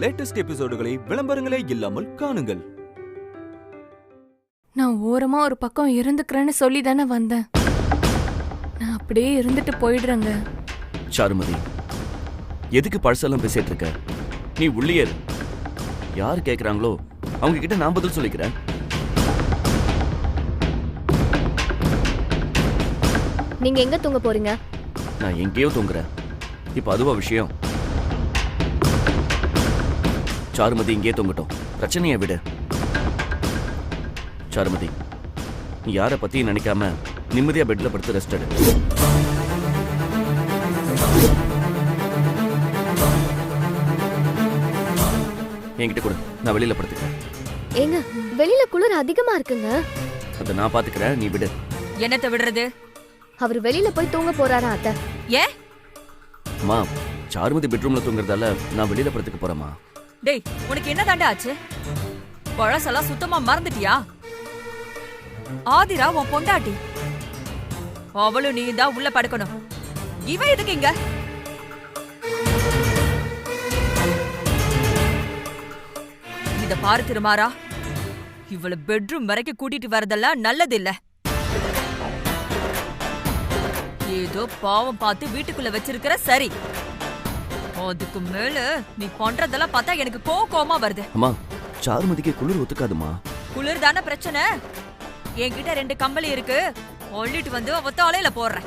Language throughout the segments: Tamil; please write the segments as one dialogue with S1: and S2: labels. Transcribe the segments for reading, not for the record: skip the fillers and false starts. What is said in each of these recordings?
S1: லேட்டஸ்ட் எபிசோடுகளை விளம்பரங்களே இல்லாமல் காணுங்கள்.
S2: நான் ஓரமா ஒரு பக்கம் இருந்துக்கிறேன்னு சொல்லி தானே வந்தேன். நான் அப்படியே இருந்துட்டு போயிடுறேங்க.
S3: சாருமதி, எதுக்கு பழசெல்லாம் பேசிட்டு இருக்க? நீ உள்ளே இரு. யார் கேட்குறாங்களோ அவங்க கிட்ட நான் பதில் சொல்லிக்கிறேன்.
S4: நீங்க எங்க தூங்க போறீங்க?
S3: நான் எங்கேயோ தூங்குறேன். இப்ப அதுவா விஷயம்? சாருமதி இங்கே தூங்கட்டும், பிரச்சனையை விடு. சாருமதி, நீ யாரை பத்தியும் நினைக்காம நிம்மதியா பெட்ல படுத்து ரெஸ்ட் எடு. என்கிட்ட கூட, நான் வெளியில படுத்துக்கிறேன்.
S4: ஏங்க, வெளியில குளிர் அதிகமா இருக்குங்க.
S3: அதை நான் பாத்துக்கிறேன், நீ விடு.
S5: என்னத்த விடுறது?
S4: அவர் வெளியில போய் தூங்க போறாரா அத்தை?
S5: ஏன்?
S3: அம்மா, சாருமதி பெட்ரூம்ல தூங்குறதால நான் வெளியில படுத்துக்க போறேம்மா.
S5: டேய், உனக்கு என்ன தாண்டா ஆச்சு? பழசெல்லாம் சுத்தமா மறந்துட்டியா? ஆதிரா உன் பொண்டாட்டி, அவளும் நீ தான் உள்ள படுக்கணும். இவன் எதுக்கு இங்க? இத பாரு திருமாரா, இவள பெட்ரூம் வரைக்கும் கூட்டிட்டு வரதெல்லாம் நல்லது இல்ல. ஏதோ பாவம் பார்த்து வீட்டுக்குள்ள வச்சிருக்கிற சரி. அதுக்கு மேல நீ பண்றதெல்லாம் பார்த்தா எனக்கு கோவமா வருது.
S3: அம்மா, சாருமதிக்கு குளிர் ஒத்துக்காதுமா.
S5: குளிர் தானே பிரச்சனை. என்கிட்ட 2 கம்பளி இருக்கு, ஒள்ளிட்டு வந்து ஒத்தாலையில போடுறேன்.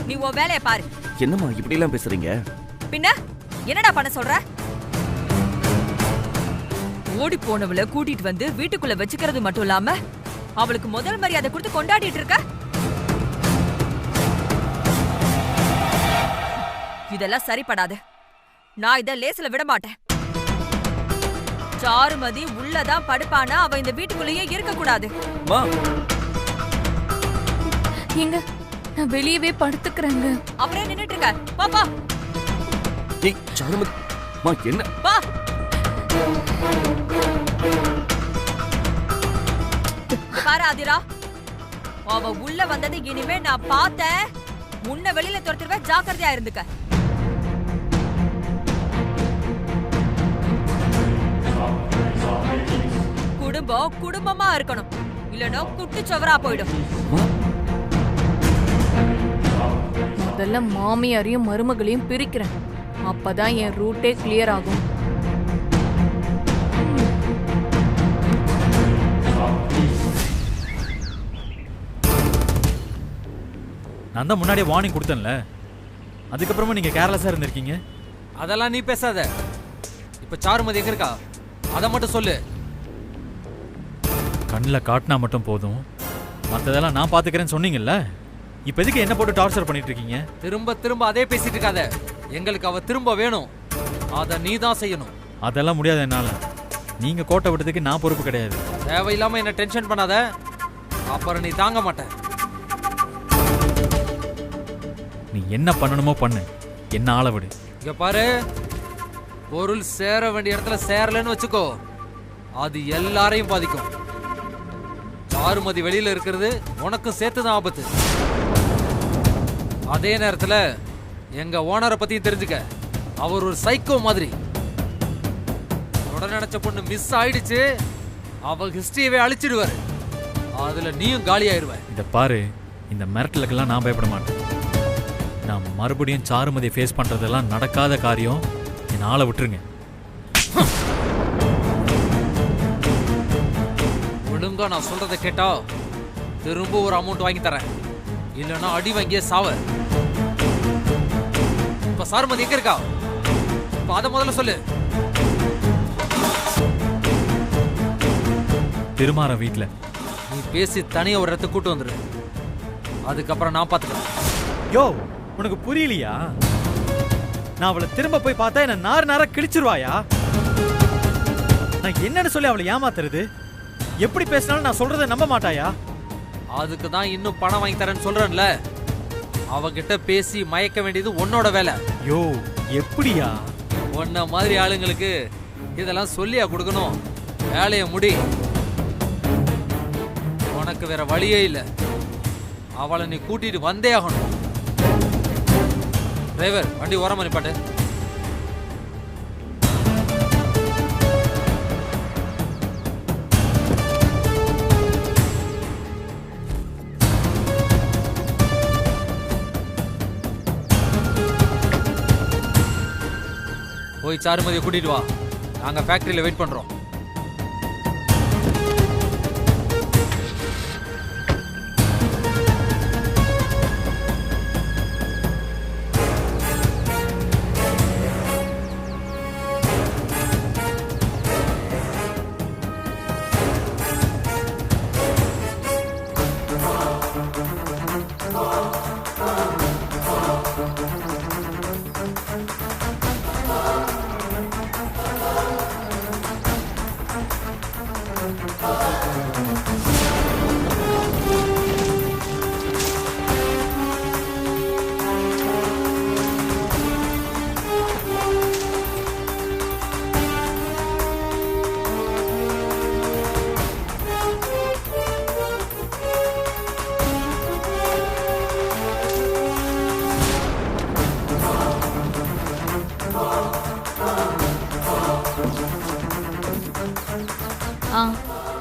S5: நீ உன் வேலைய பாரு.
S3: என்னம்மா இப்படி எல்லாம் பேசுறீங்க?
S5: பின்ன என்னடா பண்ண சொல்ற? ஓடி போனவளை கூட்டிட்டு வந்து வீட்டுக்குள்ள வச்சுக்கிறது மட்டும் இல்லாம அவளுக்கு முதல் மரியாதை கொடுத்து கொண்டாடிட்டு இருக்க. இதெல்லாம் சரிப்படாது. நான் இத லேசில விட மாட்டேன். சாருமதி உள்ளதான் படுப்பானா, அவ இந்த வீட்டுக்குள்ளேயே இருக்க கூடாது.
S2: எங்க, நான் வெளியவே படுத்துக்கிறேங்க.
S5: அப்படியே நின்னுட்டு இருக்க, பாப்பா.
S3: ஏய் சாருமதி, மா என்ன?
S5: பா. பாரு ஆதிரா, அவ உள்ள வந்தது இனிமே நான் பார்த்தேன், உன்னை வெளியில துரத்திடுவேன். ஜாக்கிரதையா இருந்துக்க. குடும்பம் குடும்பமா இருக்கணும், இல்லனா குட்டிச்சவரா போயிடும்.
S2: முதல்ல மாமியாரையும் மருமகளையும் பிரிக்கிறேன். அப்பதான் என் ரூட்டே கிளியர் ஆகும்.
S6: நான் தான் முன்னாடியே வார்னிங் கொடுத்தேன்ல, அதுக்கப்புறமா நீங்க கேர்லெஸ்ஸா இருந்திருக்கீங்க.
S7: அதெல்லாம் நீ பேசாத. இப்ப சாருமதி எங்க இருக்கா அதை மட்டும் சொல்லு.
S6: கண்ணில் காட்டினா மட்டும் போதும், மற்றதெல்லாம் நான் பாத்துக்கிறேன்னு சொன்னீங்கல்ல. இப்ப எதுக்கு என்ன போட்டு டார்ச்சர் பண்ணிட்டு இருக்கீங்க?
S7: திரும்ப திரும்ப அதே பேசிட்டு இருக்காத. எங்களுக்கு அவ திரும்ப வேணும், அதை நீ தான் செய்யணும்.
S6: அதெல்லாம் முடியாது என்னால. நீங்க கோட்டை விட்டதுக்கு நான் பொறுப்பு கிடையாது.
S7: தேவையில்லாம என்ன டென்ஷன் பண்ணாத, அப்புறம் நீ தாங்க மாட்ட.
S6: நீ என்ன பண்ணணுமோ பண்ணு, என்ன ஆள விடு.
S7: இங்க பாரு, பொருள் சேர வேண்டிய இடத்துல சேரலன்னு வச்சுக்கோ, அது எல்லாரையும் பாதிக்கும். சாருமதி வெளியில இருக்கிறது உனக்கும் சேர்த்துதான் ஆபத்து. அதே நேரத்துல எங்க ஓனரை பத்தியும் தெரிஞ்சுக்க. அவர் ஒரு சைக்கோ மாதிரி. நினைச்ச பொண்ணு மிஸ் ஆயிடுச்சு, அவ ஹிஸ்டரியவே அழிச்சிடுவாரு. அதுல நீயும் காலி ஆயிருவ.
S6: இத பாரு, இந்த மிரட்டலுக்கெல்லாம் நான் பயப்பட மாட்டேன். நான் மறுபடியும் சாருமதியை ஃபேஸ் பண்றதெல்லாம் நடக்காத காரியம். என் ஆளை விட்டுருங்க.
S7: ஒழுங்கா நான் சொல்றதை கேட்டா திரும்ப ஒரு அமௌண்ட் வாங்கி தரேன், இல்லைன்னா அடி வாங்கிய சாவ. இப்ப சாருமதி எங்க இருக்கா? இப்ப அத முதல்ல சொல்லு.
S6: திருமாற வீட்டுல.
S7: நீ பேசி தனியா ஒரு இடத்துக்கு கூட்டு வந்துரு, அதுக்கப்புறம் நான் பாத்துக்கிறேன்.
S6: யோ, உனக்கு புரியலையா? நான் அவளை திரும்ப போய் பார்த்தா என்ன நார் நாரா கிழிச்சிருவாயா? நான் என்னன்னு சொல்லி அவளை ஏமாத்துறது? எப்படி பேசினாலும் நான் சொல்றதை நம்ப மாட்டாயா?
S7: அதுக்கு தான் இன்னும் பணம் வாங்கி தரேன்னு சொல்றேன்ல. அவகிட்ட பேசி மயக்க வேண்டியது உன்னோட வேலை.
S6: யோ, எப்படியா?
S7: உன்ன மாதிரி ஆளுங்களுக்கு இதெல்லாம் சொல்லியா கொடுக்கணும்? வேலையை முடி. உனக்கு வேற வழியே இல்லை. அவளை நீ கூட்டிட்டு வந்தே ஆகணும். டிரைவர், வண்டி ஓரமா நிப்பாட்டு. போய் சாருமதியை கூட்டிட்டு வா, நாங்க ஃபேக்டரியில வெயிட் பண்றோம்.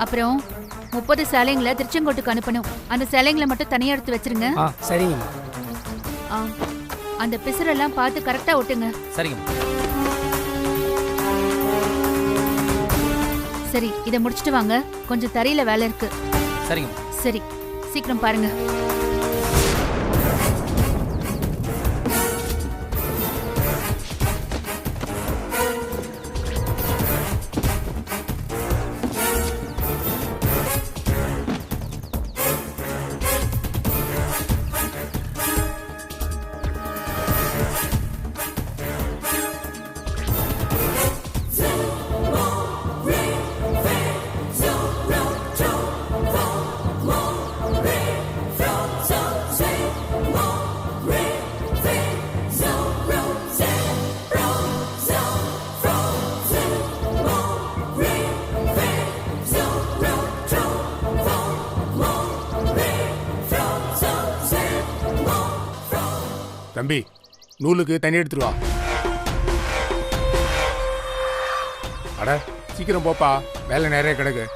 S8: அப்புறம் 30 சேலைங்களை திருச்செங்கோட்டுக்கு அனுப்பணும். அந்த சேலைங்களை மட்டும் தனியா எடுத்து வச்சிருங்க.
S9: சரிங்க.
S8: அந்த பிசுரெல்லாம் பார்த்து கரெக்டா ஒட்டுங்க.
S7: சரிங்க.
S8: சரி, இதை முடிச்சிட்டு வாங்க, கொஞ்சம் தரையில வேலை இருக்கு.
S7: சரிங்க.
S8: சரி, சீக்கிரம் பாருங்க.
S9: தம்பி, நூலுக்கு தண்ணி எடுத்துட்டு வா. அட சீக்கிரம் போப்பா, வேலை நிறைய கிடக்கு.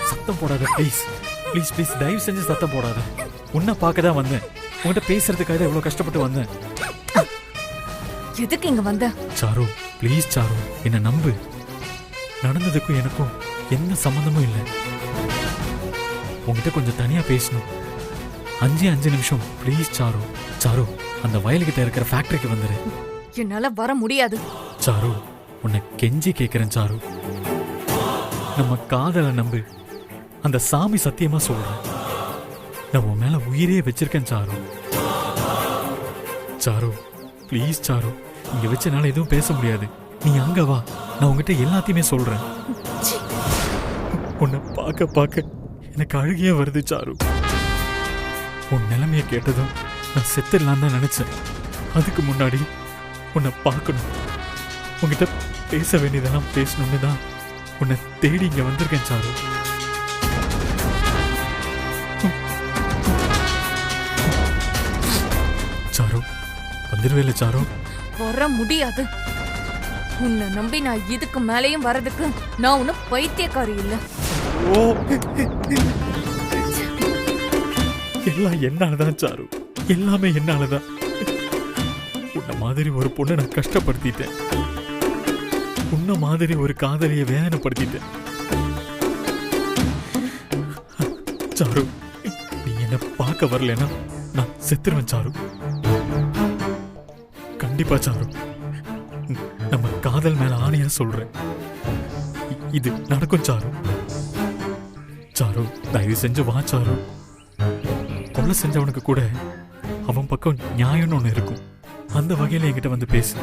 S6: சத்தம் போடாத ப்ளீஸ் ப்ளீஸ் ப்ளீஸ், தயவு செஞ்சு சத்தம் போடாத. உன்னை பார்க்க தான் வந்தேன், உன்கிட்ட பேசுறதுக்காக எவ்வளவு கஷ்டப்பட்டு வந்தேன்.
S2: எதுக்கு இங்க வந்த?
S6: சாரு ப்ளீஸ் சாரு, என்ன நம்பு. நடந்ததுக்கும் எனக்கும் எந்த சம்பந்தமும் இல்லை. உங்ககிட்ட கொஞ்சம் தனியா பேசணும். 5 நிமிஷம் ப்ளீஸ் சாரு. சாரு, அந்த வயல்கிட்ட இருக்கிற ஃபேக்டரிக்கு வந்துரு.
S2: என்னால வர முடியாது.
S6: சாரு, உன்னை கெஞ்சி கேட்கிறேன் சாரு. நம்ம காதலை நம்பு. அந்த சாமி சத்தியமா சொல்றேன். நான் உன் மேல உயிரே வச்சிருக்கேன் சாரு. சாரு ப்ளீஸ் சாரு, இங்க வச்சனால எதுவும் பேச முடியாது. நீ அங்க வா, நான் உங்ககிட்ட எல்லாத்தையுமே சொல்றேன். உன்னை பார்க்க பார்க்க எனக்கு அழுகையே வருது சாரு. உன் நிலைமைய கேட்டதும் நான் செத்துடலாம் தான் நினைச்சேன். அதுக்கு முன்னாடி உன்னை பார்க்கணும், உன்கிட்ட பேச வேண்டியதெல்லாம் பேசணும்னு தான் உன்னை தேடி இங்க வந்திருக்கேன் சாரு. Sir வந்துருவேல sir?
S2: வர முடியாது. உன்னை நம்பி நான் இதுக்கு மேலேயும் வரதுக்கு நான் ஒன்னும் பைத்தியக்காரி இல்ல.
S6: ஓ, எல்லாம் என்னாலதான் சாரு, எல்லாமே என்னாலதான். உன்ன மாதிரி ஒரு பொண்ணை நான் கஷ்டப்படுத்திட்டேன். உன்ன மாதிரி ஒரு காதலியை வேதனைப்படுத்திட்டேன். சாரு, நீ என்ன பார்க்க வரலன்னா நான் செத்துருவேன் சாரு. கண்டிப்பா சாரு, நம்ம காதல் மேல ஆணையா சொல்றேன், இது நடக்கும் சாரு. சாரு தயவு செஞ்சு வா சாரு. கொலை செஞ்சவனுக்கு கூட அவன் பக்கம் நியாயம்னு ஒண்ணு இருக்கும். அந்த வகையில என்கிட்ட வந்து பேசு.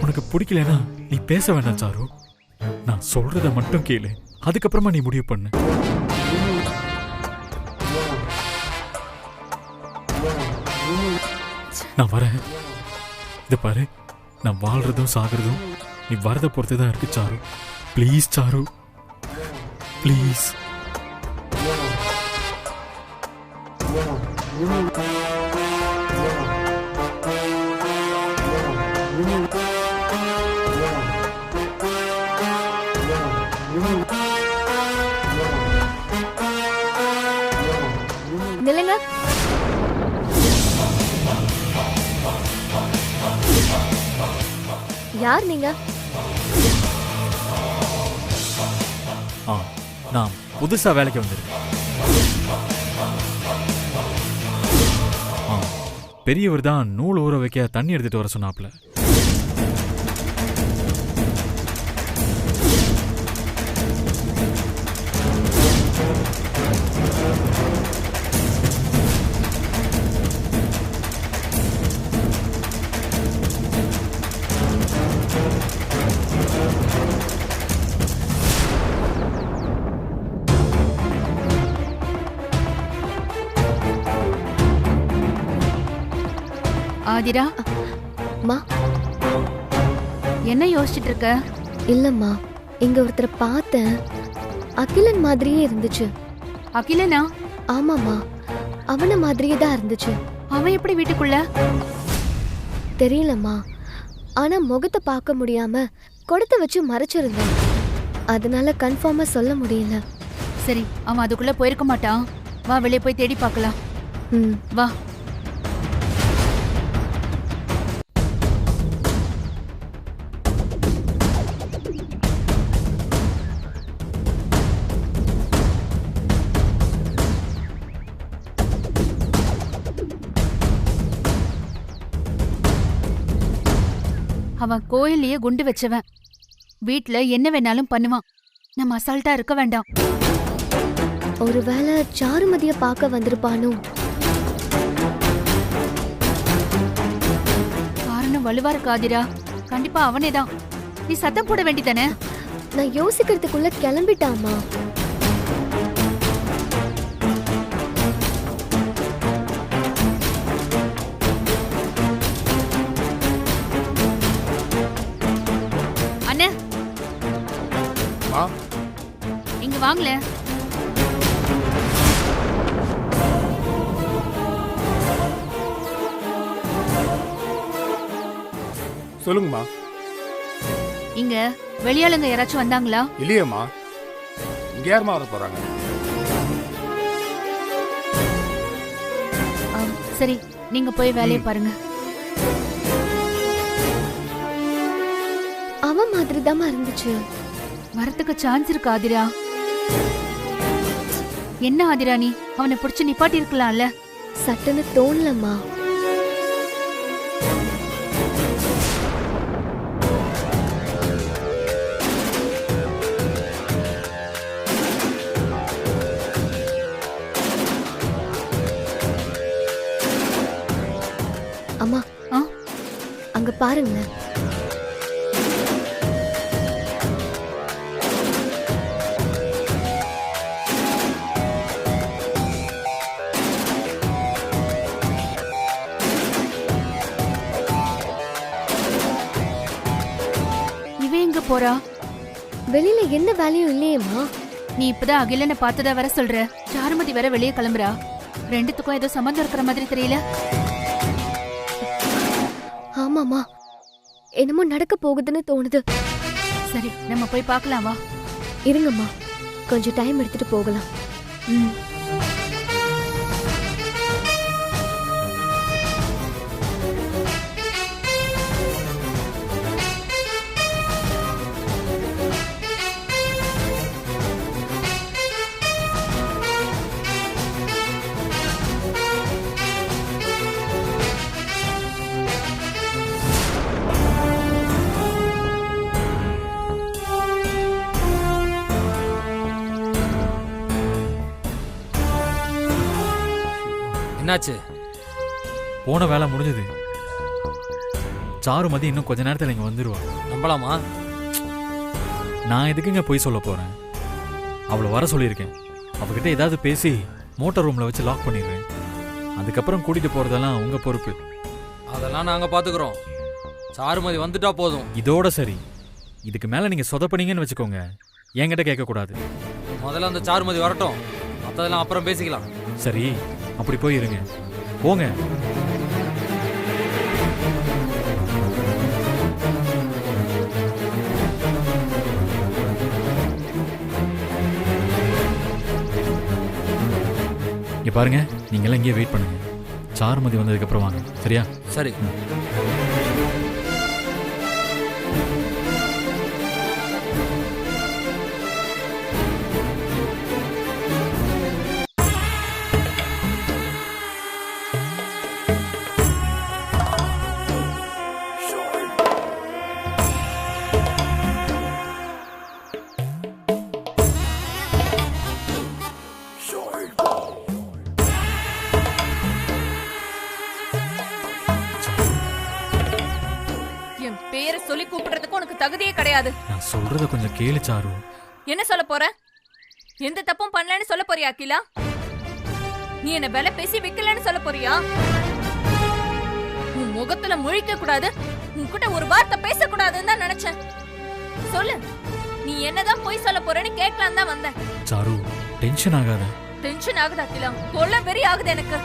S6: உனக்கு பிடிக்கலனா நீ பேச வேண்டாம் சாரு. நான் சொல்றத மட்டும் கேளு, அதுக்கப்புறமா நீ முடிவு பண்ணு. நான் வரேன். இத பாரு, நான் வாழ்றதும் சாகிறதும் நீ வரத பொறுத்துதான் இருக்கு சாரு. Please sir, please.
S4: நில்லுங்க. யார் நீங்க?
S6: நான் புதுசா வேலைக்கு வந்திருக்கேன். பெரியவர் தான் நூல் ஊற வைக்க தண்ணி எடுத்துட்டு வர சொன்னாப்ல.
S8: ஆதிரா,
S4: மா,
S8: என்ன யோசிச்சுட்டு இருக்க?
S4: இல்லம்மா, இங்க ஒருத்தரை பார்த்தேன். அகிலன் மாதிரியே இருந்துச்சு.
S8: அகிலனா?
S4: ஆமாம்மா, அவன மாதிரியே தான் இருந்துச்சு.
S8: அவன் எப்படி வீட்டுக்குள்ள?
S4: தெரியலம்மா, ஆனா முகத்தை பார்க்க முடியாம கொடுத்து வச்சு மறைச்சிருந்தான். அதனால கன்ஃபார்மா சொல்ல முடியல.
S8: சரி, அவன் அதுக்குள்ள போயிருக்க மாட்டான். வா, வெளியே போய் தேடி பார்க்கலாம். வா. அவன் கோயிலையே குண்டு வச்சவன். வீட்ல என்ன வேணாலும் பண்ணுவான். நம்ம அசால்ட்டா இருக்க வேண்டாம்.
S4: ஒருவேளை சாருமதிய பார்க்க வந்திருப்பானோ?
S8: காரணம் வலுவா இருக்காதிரா. கண்டிப்பா அவனேதான். நீ சத்தம் போட வேண்டிதானே?
S4: நான் யோசிக்கிறதுக்குள்ள கிளம்பிட்டாமா.
S8: அண்ணே,
S9: மா,
S8: இங்க வாங்கல.
S9: சொல்லுங்கம்மா.
S8: இங்க வெளியாளுங்க யாராச்சும் வந்தாங்களா?
S9: இல்லையேம்மா. இங்க யாருமா வர போறாங்க?
S8: சரி, நீங்க போய் வேலையை பாருங்க.
S4: அவன் மாதிரி தான் இருந்துச்சு.
S8: வரத்துக்கு சான்ஸ் இருக்கு ஆதிரா. என்ன ஆதிரா, நீ அவனை பிடிச்சு நிப்பாட்டி இருக்கலாம்ல?
S4: சட்டுன்னு தோணலம்மா. அம்மா அங்க பாருங்களேன்.
S8: இவ எங்க போறா?
S4: வெளியில என்ன வேலையும் இல்லையேம்மா.
S8: நீ இப்பதான் அகிலனை பார்த்ததா வர சொல்ற. சாருமதி வேற வெளியே கிளம்புறா. ரெண்டுத்துக்கும் ஏதோ சம்மந்தம் இருக்கிற மாதிரி தெரியல.
S4: ஆமாமா, என்னமோ நடக்க போகுதுன்னு தோணுது.
S8: சரி, நம்ம போய் பார்க்கலாம் வா.
S4: இருங்கம்மா, கொஞ்சம் டைம் எடுத்துட்டு போகலாம்.
S7: என்னாச்சு?
S6: போன வேலை முடிஞ்சது. சாருமதி இன்னும் கொஞ்ச நேரத்தில் இங்க வந்துருவா.
S7: நம்பலாமா?
S6: நான் எதுக்குங்க போய் சொல்ல போறேன்? அவளை வர சொல்லியிருக்கேன். அவகிட்ட ஏதாவது பேசி மோட்டார் ரூம்ல வச்சு லாக் பண்ணிடுறேன். அதுக்கப்புறம் கூட்டிட்டு போறதெல்லாம் உங்க பொறுப்பு.
S7: அதெல்லாம் நாங்க பாத்துக்கிறோம். சாருமதி வந்துட்டா போதும்.
S6: இதோட சரி. இதுக்கு மேல நீங்க சொதப்பனீங்கன்னு வச்சுக்கோங்க, என்கிட்ட கேட்க கூடாது.
S7: முதல்ல அந்த சாருமதி வரட்டும், மத்ததெல்லாம் அப்புறம் பேசிக்கலாம்.
S6: சரி, அப்படி போய் இருங்க. போங்க. இங்க பாருங்க, நீங்க எல்லாம் இங்கே வெயிட் பண்ணுங்க. சாருமதி வந்ததுக்கு அப்புறம் வாங்க, சரியா?
S7: சரி.
S2: பேரை சொல்லி கூப்பிடுறதுக்கு உனக்கு தகுதியே கிடையாது.
S6: நான் சொல்றத கொஞ்சம் கேளு சாரு.
S2: என்ன சொல்ல போற? எந்த தப்பும் பண்ணலன்னு சொல்ல போறியா அகிலா? நீ என்ன விலை பேசி விக்கலன்னு சொல்ல போறியா? உன் முகத்துல முழிக்க கூடாது, உன்கிட்ட ஒரு வார்த்தை பேசக்கூடாதுன்னு தான் நினைச்சேன். சொல்லு, நீ என்னதான் போய் சொல்ல போறேன்னு கேட்கலாம் தான் வந்தேன்.
S6: சாரு, டென்ஷன் ஆகாத.
S2: டென்ஷன் ஆகுது அகிலா, கொல்ல வெறி ஆகுது எனக்கு.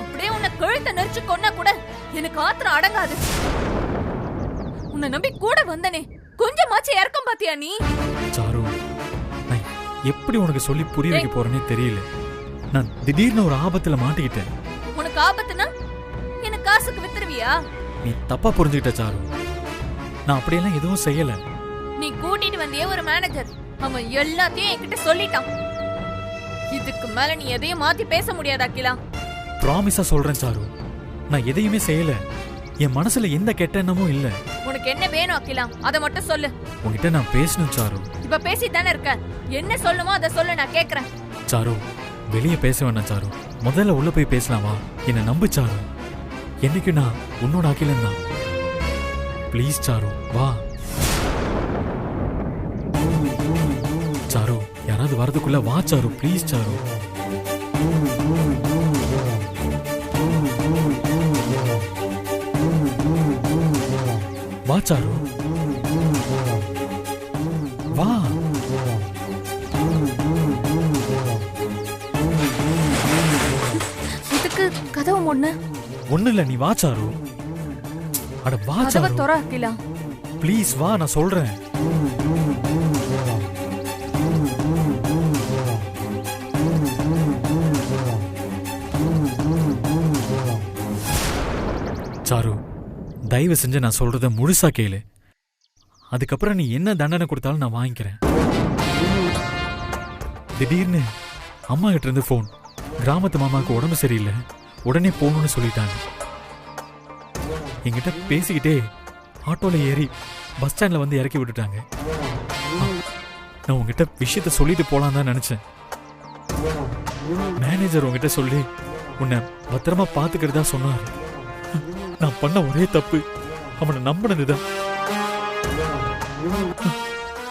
S2: அப்படியே உன்னை கழுத்தை நெரிச்சு கொன்னா கூட எனக்கு ஆத்திரம் அடங்காது. உன்னை நம்பி கூட வந்தனே, கொஞ்சமாச்சு இறக்கம் பாத்தியா நீ?
S6: சாரு, நான் எப்படி உனக்கு சொல்லி புரிய வைக்க போறேனே தெரியல. நான் திடீர்னு ஒரு ஆபத்துல மாட்டிக்கிட்டேன்.
S2: உனக்கு ஆபத்துனா என்ன காசுக்கு வித்துருவியா?
S6: நீ தப்பா புரிஞ்சுக்கிட்ட சாரு. நான் அப்படியெல்லாம் எதுவும் செய்யல.
S2: நீ கூட்டிட்டு வந்தியே ஒரு மேனேஜர், அவன் எல்லாத்தையும் என்கிட்ட சொல்லிட்டான். இதுக்கு மேல நீ எதையும் மாத்தி பேச முடியாது அகிலா.
S6: ப்ராமிஸா சொல்றேன் சாரு, நான் எதையுமே செய்யல. என் மனசுல எந்த கெட்ட எண்ணமும் இல்ல.
S2: உனக்கு என்ன வேணும் அகிலா, அத மட்டும் சொல்லு.
S6: உன்கிட்ட நான் பேசணும் சாரு.
S2: இப்ப பேசிட்டானே இருக்க, என்ன சொல்லுமோ அத சொல்லு, நான் கேக்குறேன்.
S6: சாரு, வெளியே பேச வேண்டாம் சாரு, முதல்ல உள்ள போய் பேசலாமா? என்ன நம்பு சாரு, என்னைக்கு நான் உன்னோட அகிலன் தான். ப்ளீஸ் சாரு, வா. சாரு, யாராவது வரதுக்குள்ள வா சாரு, ப்ளீஸ் சாரு. வா சாரு, வா.
S2: இதுக்கு கதவு ஒண்ணு
S6: இல்ல, நீ வா சாரு. அட வா
S2: கதவை
S6: சாரு,
S2: தொற அகிலா.
S6: ப்ளீஸ் வா, நான் சொல்றேன். சாரு, தயவு செஞ்சு நான் சொல்றத முழுசா கேளு. அதுக்கப்புறம் நீ என்ன தண்டனை கொடுத்தாலும் நான் வாங்கிக்கிறேன். திடீர்னு அம்மா கிட்ட இருந்து போன், கிராமத்து மாமாவுக்கு உடம்பு சரியில்லை, உடனே போகணும்னு சொல்லிட்டாங்க. என்கிட்ட பேசிக்கிட்டே ஆட்டோல ஏறி பஸ் ஸ்டாண்ட்ல வந்து இறக்கி விட்டுட்டாங்க. நான் உங்ககிட்ட விஷயத்த சொல்லிட்டு போலாம் தான் நினைச்சேன். மேனேஜர் உங்ககிட்ட சொல்லி உன்னை பத்திரமா பாத்துக்கிறதா சொன்னாரு. நான் பண்ண ஒரே தப்பு அவனை நம்பினதுதான்.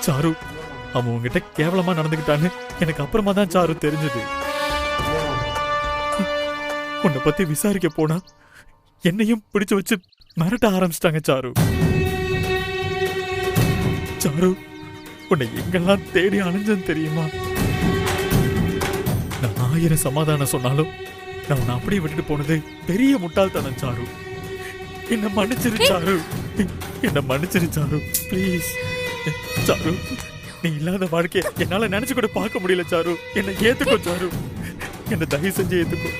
S6: சாரு, அவன் உங்ககிட்ட கேவலமா நடந்துக்கிட்டான்னு எனக்கு அப்புறமா தான் சாரு தெரிஞ்சது. உன்னை பத்தி விசாரிக்க போனா என்னையும் பிடிச்சு வச்சு மிரட்ட ஆரம்பிச்சிட்டாங்க சாரு. சாரு, உன்னை எங்கெல்லாம் தேடி அலைஞ்சேன்னு தெரியுமா? நான் 1000 சமாதானம் சொன்னாலும் நான் உன்னை அப்படியே விட்டுட்டு போனது பெரிய முட்டாள்தனம் சாரு. என்ன மன்னிச்சிரு சாரு, என்ன மன்னிச்சிரு சாரு, ப்ளீஸ். சாரு, நீ இல்லாத வாழ்க்கைய என்னால நினைச்சு கூட பார்க்க முடியல சாரு. என்னை ஏத்துக்கோ சாரு, என்ன தயவு செஞ்சு ஏத்துக்கோ.